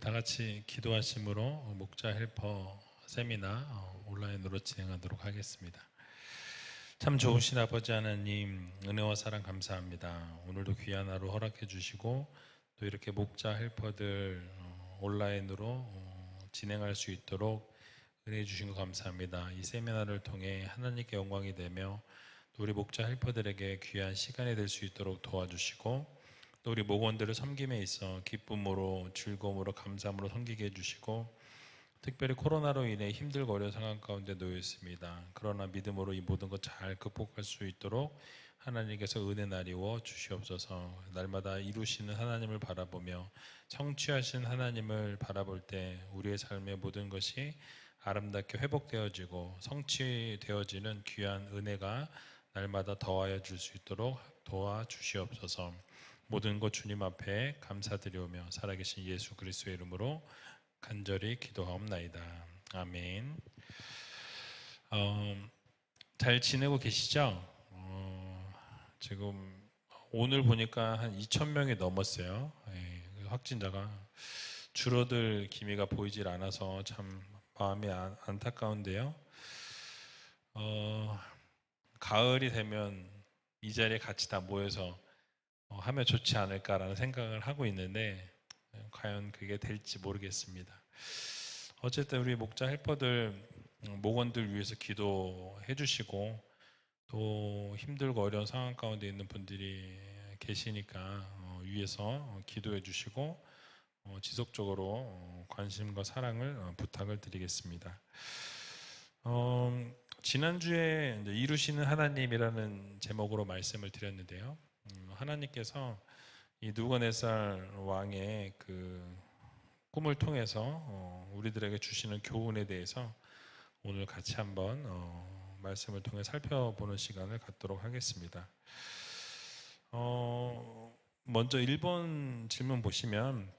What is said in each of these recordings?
다 같이 기도하심으로 목자 헬퍼 세미나 온라인으로 진행하도록 하겠습니다. 참 좋으신 아버지 하나님, 은혜와 사랑 감사합니다. 오늘도 귀한 하루 허락해 주시고 또 이렇게 목자 헬퍼들 온라인으로 진행할 수 있도록 은혜해 주신 것 감사합니다. 이 세미나를 통해 하나님께 영광이 되며 또 우리 목자 헬퍼들에게 귀한 시간이 될 수 있도록 도와주시고 또 우리 목원들을 섬김에 있어 기쁨으로 즐거움으로 감사함으로 섬기게 해주시고 특별히 코로나로 인해 힘들고 어려운 상황 가운데 놓여 있습니다. 그러나 믿음으로 이 모든 것 잘 극복할 수 있도록 하나님께서 은혜 나리워 주시옵소서. 날마다 이루시는 하나님을 바라보며 성취하신 하나님을 바라볼 때 우리의 삶의 모든 것이 아름답게 회복되어지고 성취되어지는 귀한 은혜가 날마다 더하여 줄 수 있도록 도와주시옵소서. 모든 것 주님 앞에 감사드리오며 살아계신 예수 그리스도의 이름으로 간절히 기도하옵나이다. 아멘. 잘 지내고 계시죠? 지금 오늘 보니까 한 2,000명이 넘었어요. 확진자가 줄어들 기미가 보이질 않아서 참 마음이 안타까운데요. 가을이 되면 이 자리에 같이 다 모여서 하면 좋지 않을까라는 생각을 하고 있는데 과연 그게 될지 모르겠습니다. 어쨌든 우리 목자 헬퍼들, 목원들 위해서 기도해 주시고 또 힘들고 어려운 상황 가운데 있는 분들이 계시니까 위에서 기도해 주시고 지속적으로 관심과 사랑을 부탁을 드리겠습니다. 지난주에 이루시는 하나님이라는 제목으로 말씀을 드렸는데요. 하나님께서 이 느부갓네살 왕의 그 꿈을 통해서 우리들에게 주시는 교훈에 대해서 오늘 같이 한번 말씀을 통해 살펴보는 시간을 갖도록 하겠습니다. 먼저 1번 질문 보시면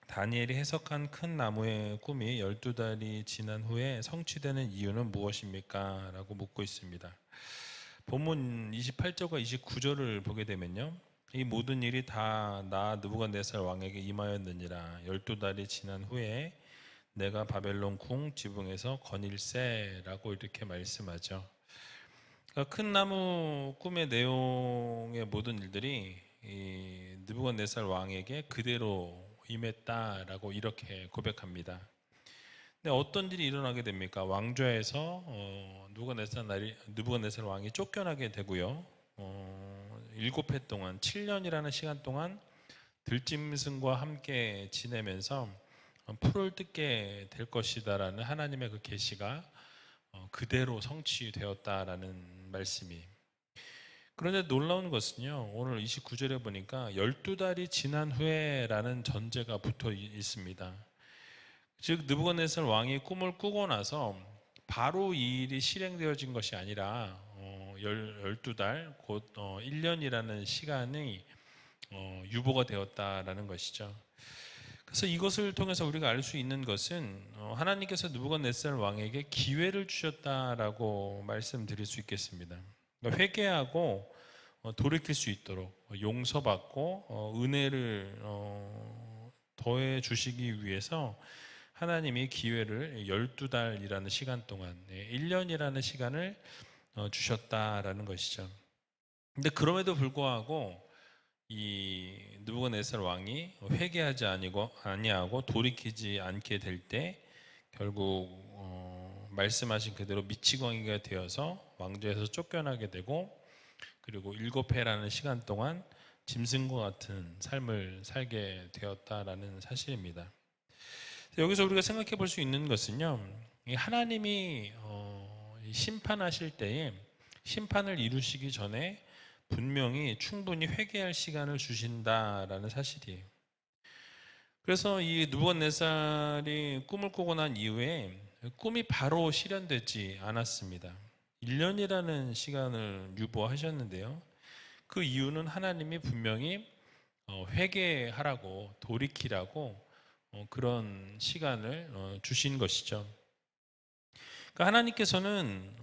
다니엘이 해석한 큰 나무의 꿈이 12달이 지난 후에 성취되는 이유는 무엇입니까? 라고 묻고 있습니다. 본문 28절과 29절을 보게 되면요, 이 모든 일이 다 나 느부갓네살 왕에게 임하였느니라. 12달이 지난 후에 내가 바벨론 궁 지붕에서 거닐세라고 이렇게 말씀하죠. 그러니까 큰 나무 꿈의 내용의 모든 일들이 이 느부갓네살 왕에게 그대로 임했다라고 이렇게 고백합니다. 근데 어떤 일이 일어나게 됩니까? 왕좌에서 느부갓네살 왕이 쫓겨나게 되고요. 7해 동안 7년이라는 시간 동안 들짐승과 함께 지내면서 풀을 뜯게 될 것이다라는 하나님의 그 계시가 그대로 성취되었다라는 말씀이. 그런데 놀라운 것은요, 오늘 29절에 보니까 12달이 지난 후에라는 전제가 붙어 있습니다. 즉 느부갓네살 왕이 꿈을 꾸고 나서 바로 이 일이 실행되어진 것이 아니라 12달 곧 1년이라는 시간이 유보가 되었다라는 것이죠. 그래서 이것을 통해서 우리가 알 수 있는 것은 하나님께서 느부갓네살 왕에게 기회를 주셨다라고 말씀드릴 수 있겠습니다. 그러니까 회개하고 돌이킬 수 있도록 용서받고 은혜를 더해 주시기 위해서 하나님이 기회를 12달이라는 시간 동안 1년이라는 시간을 주셨다라는 것이죠. 근데 그럼에도 불구하고 이 느부갓네살 왕이 회개하지 아니하고 돌이키지 않게 될 때 결국 말씀하신 그대로 미치광이가 되어서 왕좌에서 쫓겨나게 되고 그리고 7해라는 시간 동안 짐승과 같은 삶을 살게 되었다라는 사실입니다. 여기서 우리가 생각해 볼 수 있는 것은요, 하나님이 심판하실 때에 심판을 이루시기 전에 분명히 충분히 회개할 시간을 주신다라는 사실이에요. 그래서 이 느부갓네살이 꿈을 꾸고 난 이후에 꿈이 바로 실현되지 않았습니다. 1년이라는 시간을 유보하셨는데요. 그 이유는 하나님이 분명히 회개하라고 돌이키라고 그런 시간을 주신 것이죠. 그러니까 하나님께서는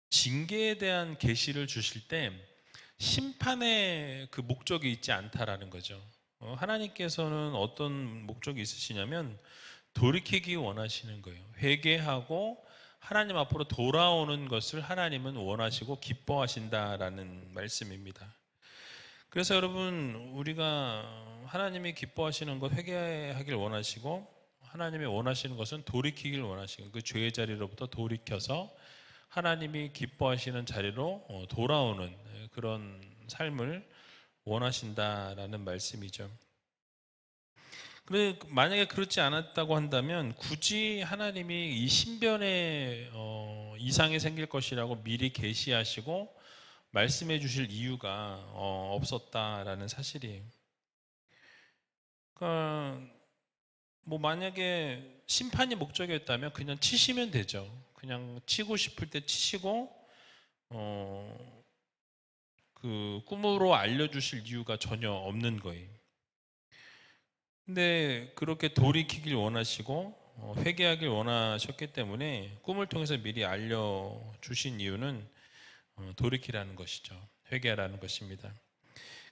징계에 대한 계시를 주실 때 심판의 그 목적이 있지 않다라는 거죠. 하나님께서는 어떤 목적이 있으시냐면 돌이키기 원하시는 거예요. 회개하고 하나님 앞으로 돌아오는 것을 하나님은 원하시고 기뻐하신다라는 말씀입니다. 그래서 여러분, 우리가 하나님이 기뻐하시는 것, 회개하길 원하시고 하나님이 원하시는 것은 돌이키길 원하시고 그 죄의 자리로부터 돌이켜서 하나님이 기뻐하시는 자리로 돌아오는 그런 삶을 원하신다라는 말씀이죠. 그런데 만약에 그렇지 않았다고 한다면 굳이 하나님이 이 신변에 이상이 생길 것이라고 미리 계시하시고 말씀해 주실 이유가 없었다라는 사실이에요. 그러니까 뭐 만약에 심판이 목적이었다면 그냥 치시면 되죠. 그냥 치고 싶을 때 치시고 그 꿈으로 알려주실 이유가 전혀 없는 거예요. 근데 그렇게 돌이키길 원하시고 회개하길 원하셨기 때문에 꿈을 통해서 미리 알려주신 이유는 돌이키라는 것이죠. 회개하라는 것입니다.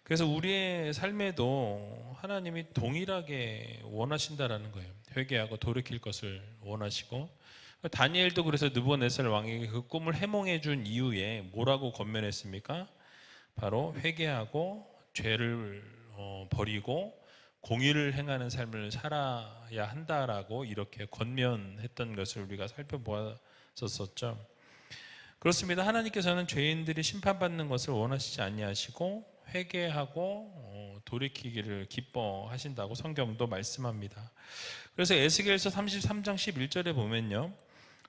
그래서 우리의 삶에도 하나님이 동일하게 원하신다라는 거예요. 회개하고 돌이킬 것을 원하시고 다니엘도 그래서 느부갓네살 왕에게 그 꿈을 해몽해 준 이후에 뭐라고 권면했습니까? 바로 회개하고 죄를 버리고 공의를 행하는 삶을 살아야 한다라고 이렇게 권면했던 것을 우리가 살펴보았었죠. 그렇습니다. 하나님께서는 죄인들이 심판받는 것을 원하시지 아니하시고 회개하고 돌이키기를 기뻐하신다고 성경도 말씀합니다. 그래서 에스겔서 33장 11절에 보면요,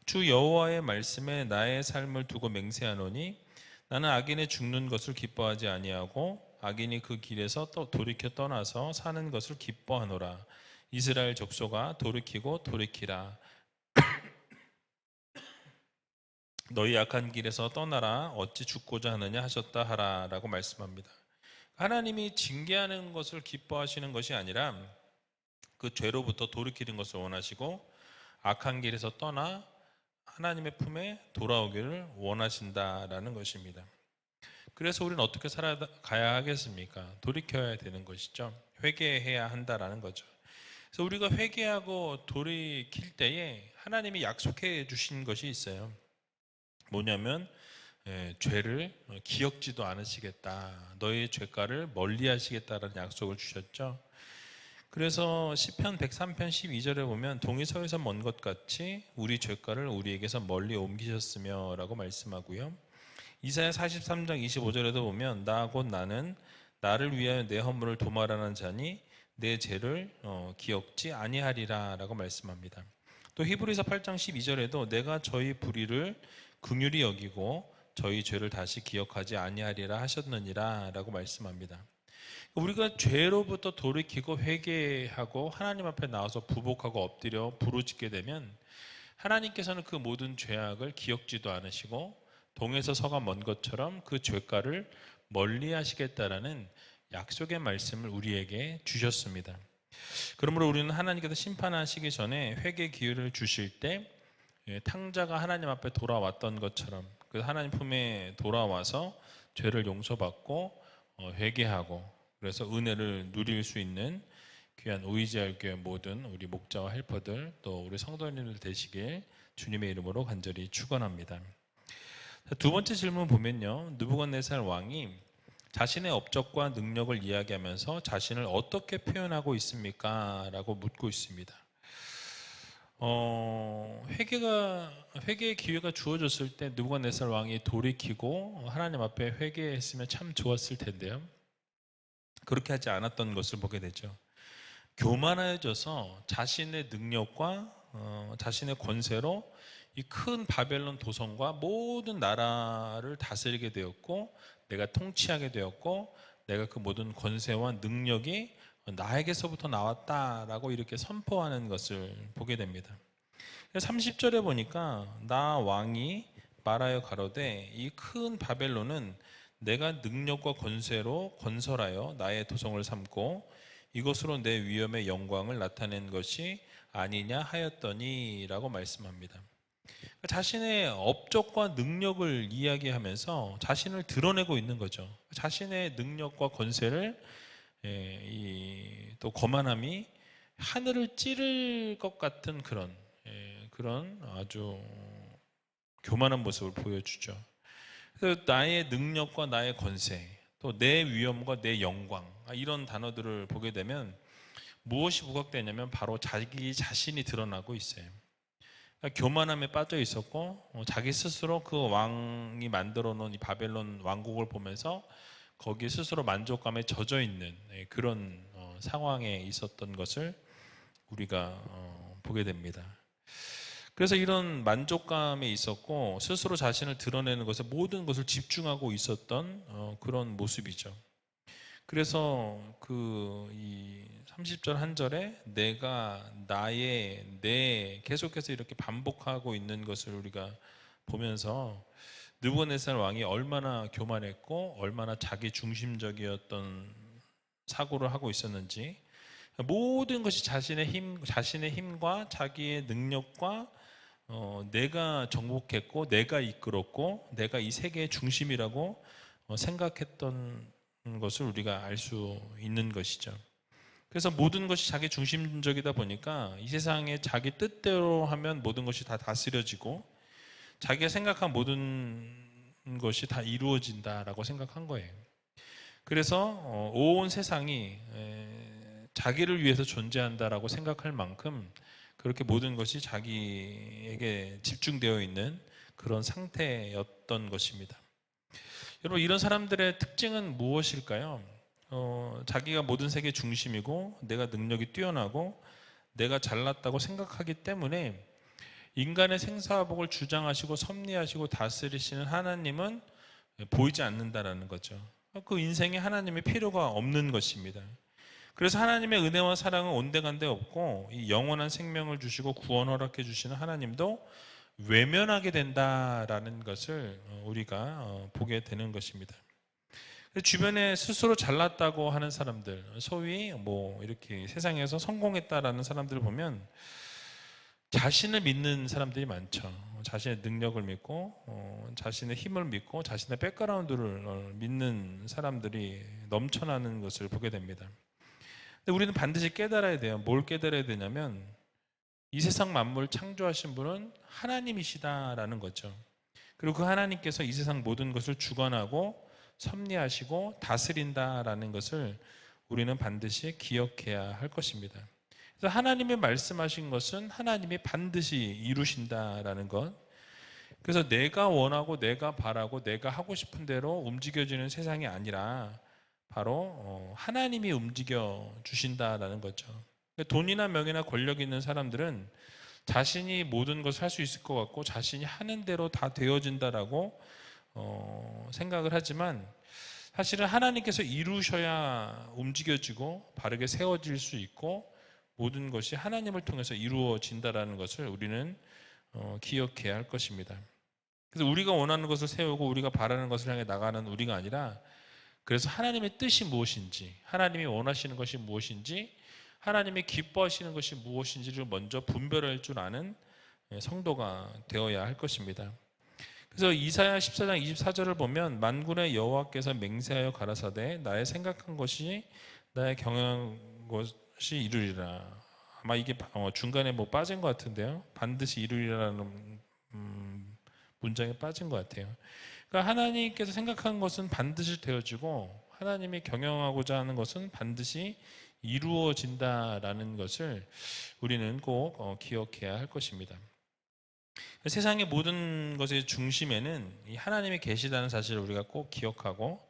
주 여호와의 말씀에 나의 삶을 두고 맹세하노니 나는 악인의 죽는 것을 기뻐하지 아니하고 악인이 그 길에서 또 돌이켜 떠나서 사는 것을 기뻐하노라. 이스라엘 족속아 돌이키고 돌이키라. 너희 악한 길에서 떠나라. 어찌 죽고자 하느냐 하셨다 하라라고 말씀합니다. 하나님이 징계하는 것을 기뻐하시는 것이 아니라 그 죄로부터 돌이키는 것을 원하시고 악한 길에서 떠나 하나님의 품에 돌아오기를 원하신다라는 것입니다. 그래서 우리는 어떻게 살아가야 하겠습니까? 돌이켜야 되는 것이죠. 회개해야 한다라는 거죠. 그래서 우리가 회개하고 돌이킬 때에 하나님이 약속해 주신 것이 있어요. 뭐냐면 죄를 기억지도 않으시겠다. 너의 죄가를 멀리 하시겠다라는 약속을 주셨죠. 그래서 시편 103편 12절에 보면 동이 서에서 먼 것 같이 우리 죄가를 우리에게서 멀리 옮기셨으며 라고 말씀하고요. 이사야 43장 25절에도 보면 나 곧 나는 나를 위하여 내 허물을 도말하는 자니 내 죄를 기억지 아니하리라 라고 말씀합니다. 또 히브리서 8장 12절에도 내가 저희 불의를 긍휼히 여기고 저희 죄를 다시 기억하지 아니하리라 하셨느니라 라고 말씀합니다. 우리가 죄로부터 돌이키고 회개하고 하나님 앞에 나와서 부복하고 엎드려 부르짖게 되면 하나님께서는 그 모든 죄악을 기억지도 않으시고 동에서 서가 먼 것처럼 그 죄가를 멀리 하시겠다라는 약속의 말씀을 우리에게 주셨습니다. 그러므로 우리는 하나님께서 심판하시기 전에 회개 기회를 주실 때 탕자가 하나님 앞에 돌아왔던 것처럼 그 하나님 품에 돌아와서 죄를 용서받고 회개하고 그래서 은혜를 누릴 수 있는 귀한 오이지알 교회 모든 우리 목자와 헬퍼들 또 우리 성도님들 되시길 주님의 이름으로 간절히 축원합니다. 두 번째 질문 보면요, 느부갓네살 왕이 자신의 업적과 능력을 이야기하면서 자신을 어떻게 표현하고 있습니까? 라고 묻고 있습니다. 회개의 기회가 주어졌을 때 느부갓네살 왕이 돌이키고 하나님 앞에 회개했으면 참 좋았을 텐데요. 그렇게 하지 않았던 것을 보게 되죠. 교만해져서 자신의 능력과 자신의 권세로 이 큰 바벨론 도성과 모든 나라를 다스리게 되었고 내가 통치하게 되었고 내가 그 모든 권세와 능력이 나에게서부터 나왔다라고 이렇게 선포하는 것을 보게 됩니다. 30절에 보니까 나 왕이 말하여 가로되 이 큰 바벨론은 내가 능력과 권세로 건설하여 나의 도성을 삼고 이것으로 내 위엄의 영광을 나타낸 것이 아니냐 하였더니 라고 말씀합니다. 자신의 업적과 능력을 이야기하면서 자신을 드러내고 있는 거죠. 자신의 능력과 권세를 이 또 거만함이 하늘을 찌를 것 같은 그런 아주 교만한 모습을 보여주죠. 그래서 나의 능력과 나의 권세, 또 내 위엄과 내 영광, 이런 단어들을 보게 되면 무엇이 부각되냐면 바로 자기 자신이 드러나고 있어요. 그러니까 교만함에 빠져 있었고 자기 스스로 그 왕이 만들어 놓은 이 바벨론 왕국을 보면서 거기에 스스로 만족감에 젖어 있는 그런 상황에 있었던 것을 우리가 보게 됩니다. 그래서 이런 만족감에 있었고 스스로 자신을 드러내는 것에 모든 것을 집중하고 있었던 그런 모습이죠. 그래서 이 30절 한 절에 내가 나의 내 계속해서 이렇게 반복하고 있는 것을 우리가 보면서 느부갓네살 왕이 얼마나 교만했고 얼마나 자기 중심적이었던 사고를 하고 있었는지, 모든 것이 자신의 힘과 자기의 능력과 내가 정복했고 내가 이끌었고 내가 이 세계의 중심이라고 생각했던 것을 우리가 알 수 있는 것이죠. 그래서 모든 것이 자기 중심적이다 보니까 이 세상에 자기 뜻대로 하면 모든 것이 다 다스려지고 자기가 생각한 모든 것이 다 이루어진다라고 생각한 거예요. 그래서 온 세상이 자기를 위해서 존재한다라고 생각할 만큼 그렇게 모든 것이 자기에게 집중되어 있는 그런 상태였던 것입니다. 여러분, 이런 사람들의 특징은 무엇일까요? 자기가 모든 세계의 중심이고 내가 능력이 뛰어나고 내가 잘났다고 생각하기 때문에 인간의 생사화복을 주장하시고 섭리하시고 다스리시는 하나님은 보이지 않는다라는 거죠. 그 인생에 하나님의 필요가 없는 것입니다. 그래서 하나님의 은혜와 사랑은 온데간데 없고 이 영원한 생명을 주시고 구원 허락해 주시는 하나님도 외면하게 된다라는 것을 우리가 보게 되는 것입니다. 주변에 스스로 잘났다고 하는 사람들, 소위 이렇게 세상에서 성공했다라는 사람들을 보면 자신을 믿는 사람들이 많죠. 자신의 능력을 믿고 자신의 힘을 믿고 자신의 백그라운드를 믿는 사람들이 넘쳐나는 것을 보게 됩니다. 근데 우리는 반드시 깨달아야 돼요. 뭘 깨달아야 되냐면 이 세상 만물 창조하신 분은 하나님이시다라는 거죠. 그리고 그 하나님께서 이 세상 모든 것을 주관하고 섭리하시고 다스린다라는 것을 우리는 반드시 기억해야 할 것입니다. 그래서 하나님이 말씀하신 것은 하나님이 반드시 이루신다라는 것. 그래서 내가 원하고 내가 바라고 내가 하고 싶은 대로 움직여지는 세상이 아니라 바로 하나님이 움직여 주신다라는 거죠. 돈이나 명예나 권력이 있는 사람들은 자신이 모든 것을 할 수 있을 것 같고 자신이 하는 대로 다 되어진다라고 생각을 하지만 사실은 하나님께서 이루셔야 움직여지고 바르게 세워질 수 있고 모든 것이 하나님을 통해서 이루어진다라는 것을 우리는 기억해야 할 것입니다. 그래서 우리가 원하는 것을 세우고 우리가 바라는 것을 향해 나가는 우리가 아니라 그래서 하나님의 뜻이 무엇인지, 하나님이 원하시는 것이 무엇인지, 하나님이 기뻐하시는 것이 무엇인지를 먼저 분별할 줄 아는 성도가 되어야 할 것입니다. 그래서 이사야 14장 24절을 보면 만군의 여호와께서 맹세하여 가라사대 나의 생각한 것이 나의 경영한 것이 이루리라. 아마 이게 중간에 빠진 것 같은데요. 반드시 이루리라는 문장에 빠진 것 같아요. 그러니까 하나님께서 생각한 것은 반드시 되어지고 하나님이 경영하고자 하는 것은 반드시 이루어진다라는 것을 우리는 꼭 기억해야 할 것입니다. 세상의 모든 것의 중심에는 이 하나님이 계시다는 사실을 우리가 꼭 기억하고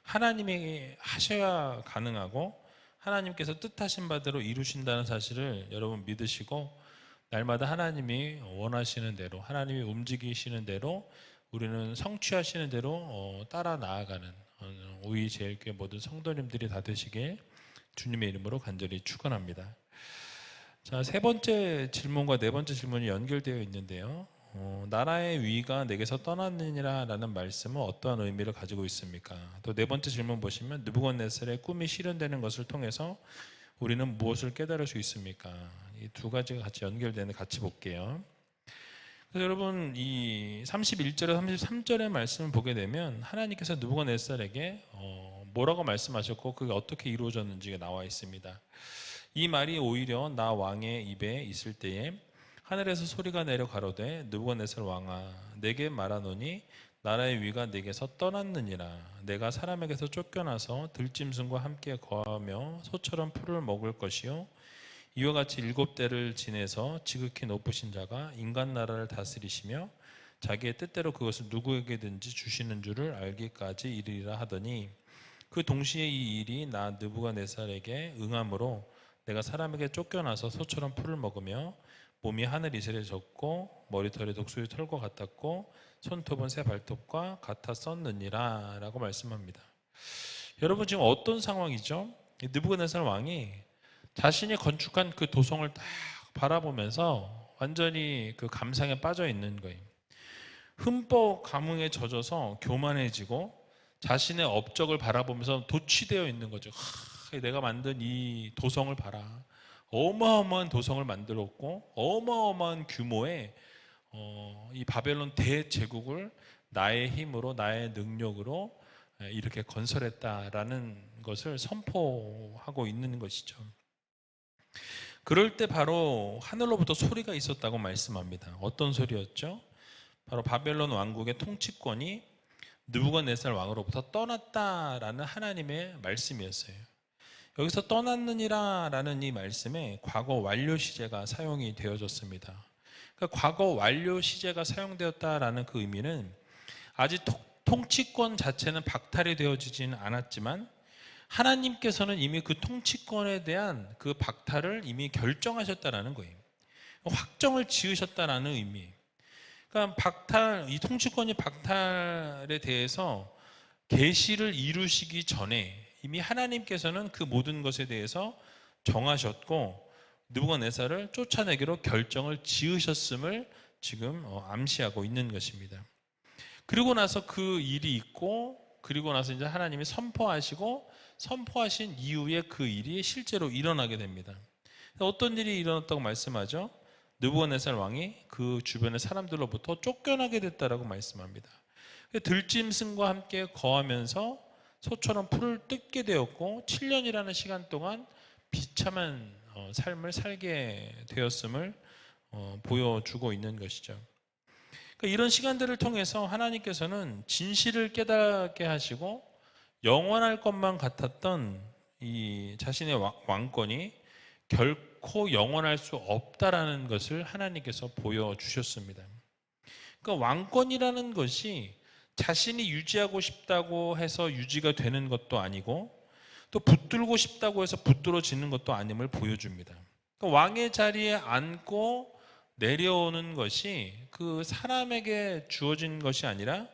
하나님이 하셔야 가능하고 하나님께서 뜻하신 바대로 이루신다는 사실을 여러분 믿으시고 날마다 하나님이 원하시는 대로 하나님이 움직이시는 대로 우리는 성취하시는 대로 따라 나아가는 우리 제일교회 모든 성도님들이 다 되시길 주님의 이름으로 간절히 축원합니다. 자, 세 번째 질문과 네 번째 질문이 연결되어 있는데요. 나라의 위가 내게서 떠났느니라 라는 말씀은 어떠한 의미를 가지고 있습니까? 또 네 번째 질문 보시면 느부갓네살의 꿈이 실현되는 것을 통해서 우리는 무엇을 깨달을 수 있습니까? 이 두 가지가 같이 연결되는 같이 볼게요. 그래서 여러분 이 31절에 33절의 말씀을 보게 되면 하나님께서 느부갓네살에게 뭐라고 말씀하셨고 그게 어떻게 이루어졌는지가 나와 있습니다. 이 말이 오히려 나 왕의 입에 있을 때에 하늘에서 소리가 내려 가로되 느부갓네살 왕아 내게 말하노니 나라의 위가 내게서 떠났느니라. 내가 사람에게서 쫓겨나서 들짐승과 함께 거하며 소처럼 풀을 먹을 것이요 이와 같이 7대를 지내서 지극히 높으신 자가 인간 나라를 다스리시며 자기의 뜻대로 그것을 누구에게든지 주시는 줄을 알기까지 이르리라 하더니 그 동시에 이 일이 나 느부갓네살에게 응함으로 내가 사람에게 쫓겨나서 소처럼 풀을 먹으며 몸이 하늘 이슬에 젖고 머리털이 독수리 털과 같았고 손톱은 새 발톱과 같았었느니라 라고 말씀합니다. 여러분 지금 어떤 상황이죠? 느부갓네살 왕이 자신이 건축한 그 도성을 딱 바라보면서 완전히 그 감상에 빠져 있는 거예요. 흠뻑 감흥에 젖어서 교만해지고 자신의 업적을 바라보면서 도취되어 있는 거죠. 내가 만든 이 도성을 봐라. 어마어마한 도성을 만들었고 어마어마한 규모의 이 바벨론 대제국을 나의 힘으로 나의 능력으로 이렇게 건설했다라는 것을 선포하고 있는 것이죠. 그럴 때 바로 하늘로부터 소리가 있었다고 말씀합니다. 어떤 소리였죠? 바로 바벨론 왕국의 통치권이 느부갓네살 왕으로부터 떠났다라는 하나님의 말씀이었어요. 여기서 떠났느니라 라는 이 말씀에 과거 완료 시제가 사용이 되어졌습니다. 그러니까 과거 완료 시제가 사용되었다라는 그 의미는 아직 통치권 자체는 박탈이 되어지지는 않았지만 하나님께서는 이미 그 통치권에 대한 그 박탈을 이미 결정하셨다라는 거예요. 확정을 지으셨다라는 의미예요. 그러니까 이 통치권이 박탈에 대해서 계시를 이루시기 전에 이미 하나님께서는 그 모든 것에 대해서 정하셨고 느부갓네살을 쫓아내기로 결정을 지으셨음을 지금 암시하고 있는 것입니다. 그리고 나서 그 일이 있고 그리고 나서 이제 하나님이 선포하신 이후에 그 일이 실제로 일어나게 됩니다. 어떤 일이 일어났다고 말씀하죠? 느부갓네살 왕이 그 주변의 사람들로부터 쫓겨나게 됐다라고 말씀합니다. 들짐승과 함께 거하면서 소처럼 풀을 뜯게 되었고 7년이라는 시간 동안 비참한 삶을 살게 되었음을 보여주고 있는 것이죠. 그러니까 이런 시간들을 통해서 하나님께서는 진실을 깨닫게 하시고 영원할 것만 같았던 이 자신의 왕권이 결코 영원할 수 없다라는 것을 하나님께서 보여주셨습니다. 그러니까 왕권이라는 것이 자신이 유지하고 싶다고 해서 유지가 되는 것도 아니고 또 붙들고 싶다고 해서 붙들어지는 것도 아님을 보여줍니다. 그러니까 왕의 자리에 앉고 내려오는 것이 그 사람에게 주어진 것이 아니라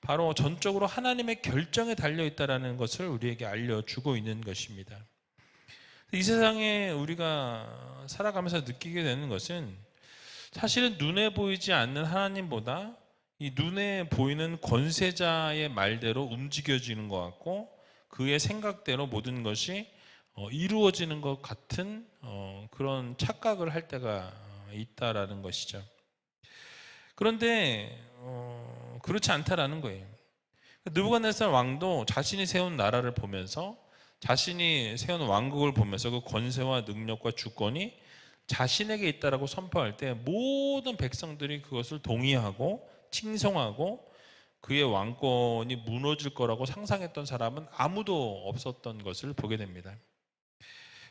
바로 전적으로 하나님의 결정에 달려있다는 것을 우리에게 알려주고 있는 것입니다. 이 세상에 우리가 살아가면서 느끼게 되는 것은 사실은 눈에 보이지 않는 하나님보다 이 눈에 보이는 권세자의 말대로 움직여지는 것 같고 그의 생각대로 모든 것이 이루어지는 것 같은 그런 착각을 할 때가 있다라는 것이죠. 그런데 그렇지 않다라는 거예요. 느부갓네살 왕도 자신이 세운 나라를 보면서 자신이 세운 왕국을 보면서 그 권세와 능력과 주권이 자신에게 있다라고 선포할 때 모든 백성들이 그것을 동의하고 칭송하고 그의 왕권이 무너질 거라고 상상했던 사람은 아무도 없었던 것을 보게 됩니다.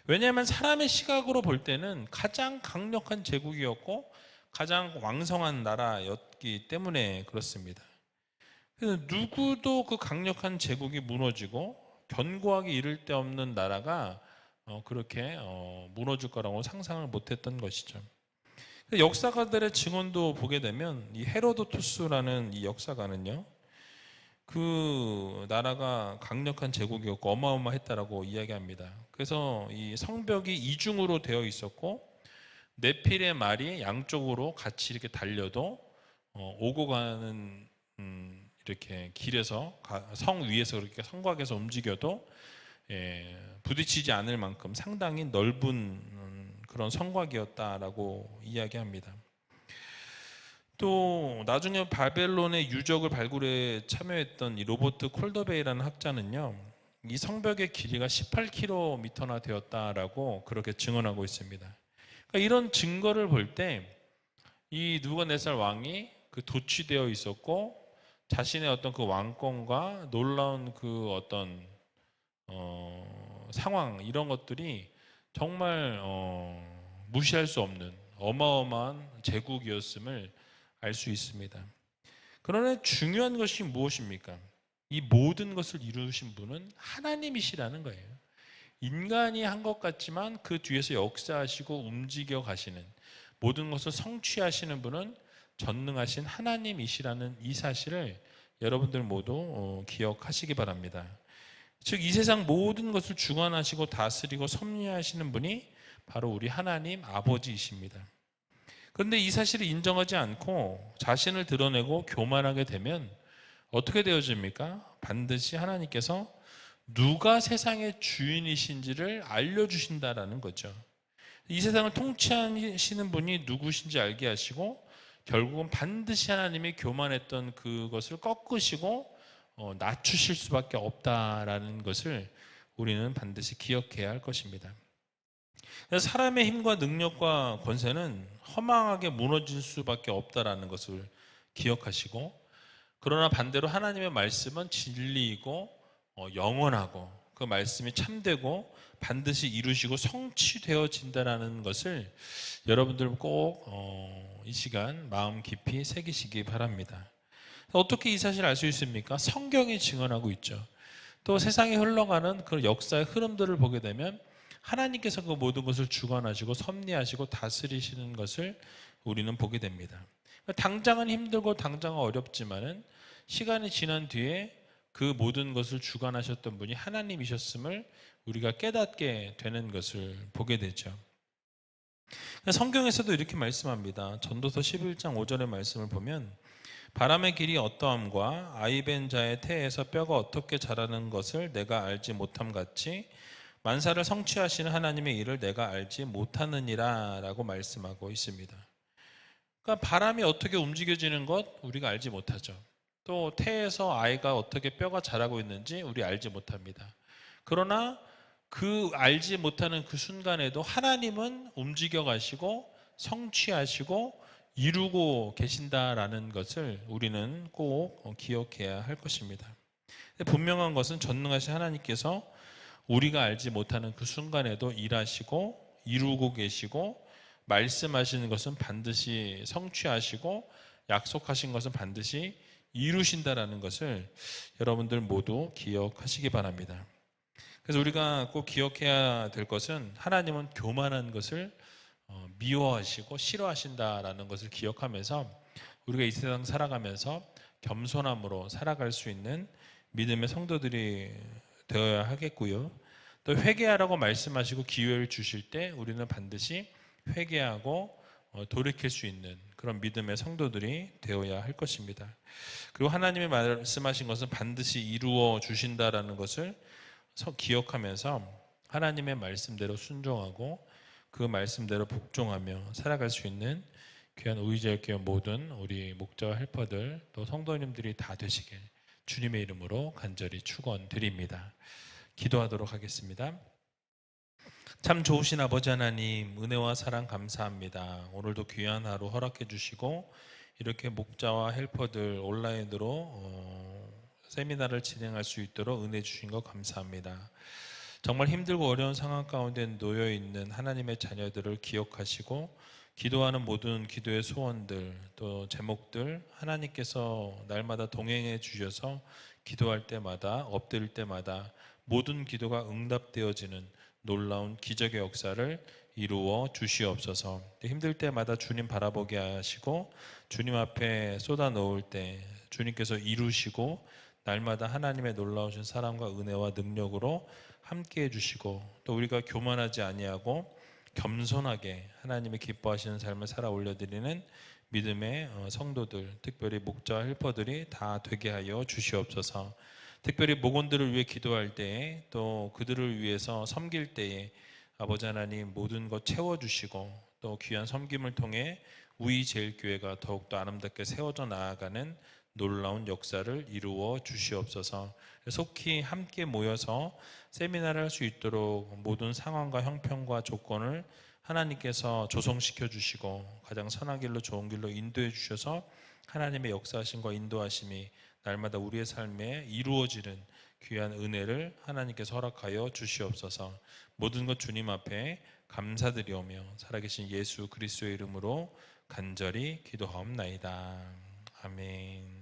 왜냐하면 사람의 시각으로 볼 때는 가장 강력한 제국이었고 가장 왕성한 나라였기 때문에 그렇습니다. 그래서 누구도 그 강력한 제국이 무너지고 견고하게 이를 데 없는 나라가 그렇게 무너질 거라고 상상을 못했던 것이죠. 역사가들의 증언도 보게 되면 이 헤로도투스라는 이 역사가는요, 그 나라가 강력한 제국이었고 어마어마했다라고 이야기합니다. 그래서 이 성벽이 이중으로 되어 있었고 네필의 말이 양쪽으로 같이 이렇게 달려도 오고 가는 이렇게 길에서 성 위에서 그렇게 성곽에서 움직여도 부딪히지 않을 만큼 상당히 넓은 그런 성곽이었다라고 이야기합니다. 또 나중에 바벨론의 유적을 발굴에 참여했던 이 로버트 콜더베이라는 학자는요, 이 성벽의 길이가 18km나 되었다라고 그렇게 증언하고 있습니다. 그러니까 이런 증거를 볼 때 이 느부갓네살 왕이 그 도취되어 있었고 자신의 어떤 그 왕권과 놀라운 그 어떤 상황 이런 것들이 정말 무시할 수 없는 어마어마한 제국이었음을 알 수 있습니다. 그러나 중요한 것이 무엇입니까? 이 모든 것을 이루신 분은 하나님이시라는 거예요. 인간이 한 것 같지만 그 뒤에서 역사하시고 움직여 가시는 모든 것을 성취하시는 분은 전능하신 하나님이시라는 이 사실을 여러분들 모두 기억하시기 바랍니다. 즉 이 세상 모든 것을 주관하시고 다스리고 섭리하시는 분이 바로 우리 하나님 아버지이십니다. 그런데 이 사실을 인정하지 않고 자신을 드러내고 교만하게 되면 어떻게 되어집니까? 반드시 하나님께서 누가 세상의 주인이신지를 알려주신다라는 거죠. 이 세상을 통치하시는 분이 누구신지 알게 하시고 결국은 반드시 하나님이 교만했던 그것을 꺾으시고 낮추실 수밖에 없다라는 것을 우리는 반드시 기억해야 할 것입니다. 사람의 힘과 능력과 권세는 허망하게 무너질 수밖에 없다라는 것을 기억하시고, 그러나 반대로 하나님의 말씀은 진리이고 영원하고 그 말씀이 참되고 반드시 이루시고 성취되어진다라는 것을 여러분들 꼭 이 시간 마음 깊이 새기시기 바랍니다. 어떻게 이 사실을 알 수 있습니까? 성경이 증언하고 있죠. 또 세상에 흘러가는 그 역사의 흐름들을 보게 되면 하나님께서 그 모든 것을 주관하시고 섭리하시고 다스리시는 것을 우리는 보게 됩니다. 당장은 힘들고 당장은 어렵지만은 시간이 지난 뒤에 그 모든 것을 주관하셨던 분이 하나님이셨음을 우리가 깨닫게 되는 것을 보게 되죠. 성경에서도 이렇게 말씀합니다. 전도서 11장 5절의 말씀을 보면 바람의 길이 어떠함과 아이벤 자의 태에서 뼈가 어떻게 자라는 것을 내가 알지 못함 같이 만사를 성취하시는 하나님의 일을 내가 알지 못하느니라 라고 말씀하고 있습니다. 그러니까 바람이 어떻게 움직여지는 것 우리가 알지 못하죠. 또 태에서 아이가 어떻게 뼈가 자라고 있는지 우리 알지 못합니다. 그러나 그 알지 못하는 그 순간에도 하나님은 움직여 가시고 성취하시고 이루고 계신다라는 것을 우리는 꼭 기억해야 할 것입니다. 분명한 것은 전능하신 하나님께서 우리가 알지 못하는 그 순간에도 일하시고 이루고 계시고 말씀하시는 것은 반드시 성취하시고 약속하신 것은 반드시 이루신다라는 것을 여러분들 모두 기억하시기 바랍니다. 그래서 우리가 꼭 기억해야 될 것은 하나님은 교만한 것을 미워하시고 싫어하신다라는 것을 기억하면서 우리가 이 세상 살아가면서 겸손함으로 살아갈 수 있는 믿음의 성도들이 되어야 하겠고요. 또 회개하라고 말씀하시고 기회를 주실 때 우리는 반드시 회개하고 돌이킬 수 있는 그런 믿음의 성도들이 되어야 할 것입니다. 그리고 하나님이 말씀하신 것은 반드시 이루어 주신다라는 것을 기억하면서 하나님의 말씀대로 순종하고 그 말씀대로 복종하며 살아갈 수 있는 귀한 우이제일교회 모든 우리 목자와 헬퍼들 또 성도님들이 다 되시길 주님의 이름으로 간절히 축원드립니다. 기도하도록 하겠습니다. 참 좋으신 아버지 하나님, 은혜와 사랑 감사합니다. 오늘도 귀한 하루 허락해 주시고 이렇게 목자와 헬퍼들 온라인으로 세미나를 진행할 수 있도록 은혜 주신 것 감사합니다. 정말 힘들고 어려운 상황 가운데 놓여 있는 하나님의 자녀들을 기억하시고 기도하는 모든 기도의 소원들 또 제목들 하나님께서 날마다 동행해 주셔서 기도할 때마다 엎드릴 때마다 모든 기도가 응답되어지는 놀라운 기적의 역사를 이루어 주시옵소서. 힘들 때마다 주님 바라보게 하시고 주님 앞에 쏟아 놓을 때 주님께서 이루시고 날마다 하나님의 놀라우신 사랑과 은혜와 능력으로 함께 해주시고 또 우리가 교만하지 아니하고 겸손하게 하나님의 기뻐하시는 삶을 살아 올려드리는 믿음의 성도들 특별히 목자와 헬퍼들이 다 되게 하여 주시옵소서. 특별히 목원들을 위해 기도할 때에 또 그들을 위해서 섬길 때에 아버지 하나님 모든 것 채워주시고 또 귀한 섬김을 통해 우이제일교회가 더욱더 아름답게 세워져 나아가는 놀라운 역사를 이루어 주시옵소서. 속히 함께 모여서 세미나를 할 수 있도록 모든 상황과 형편과 조건을 하나님께서 조성시켜 주시고 가장 선한 길로 좋은 길로 인도해 주셔서 하나님의 역사하심과 인도하심이 날마다 우리의 삶에 이루어지는 귀한 은혜를 하나님께서 허락하여 주시옵소서. 모든 것 주님 앞에 감사드리오며 살아계신 예수 그리스도의 이름으로 간절히 기도하옵나이다. 아멘.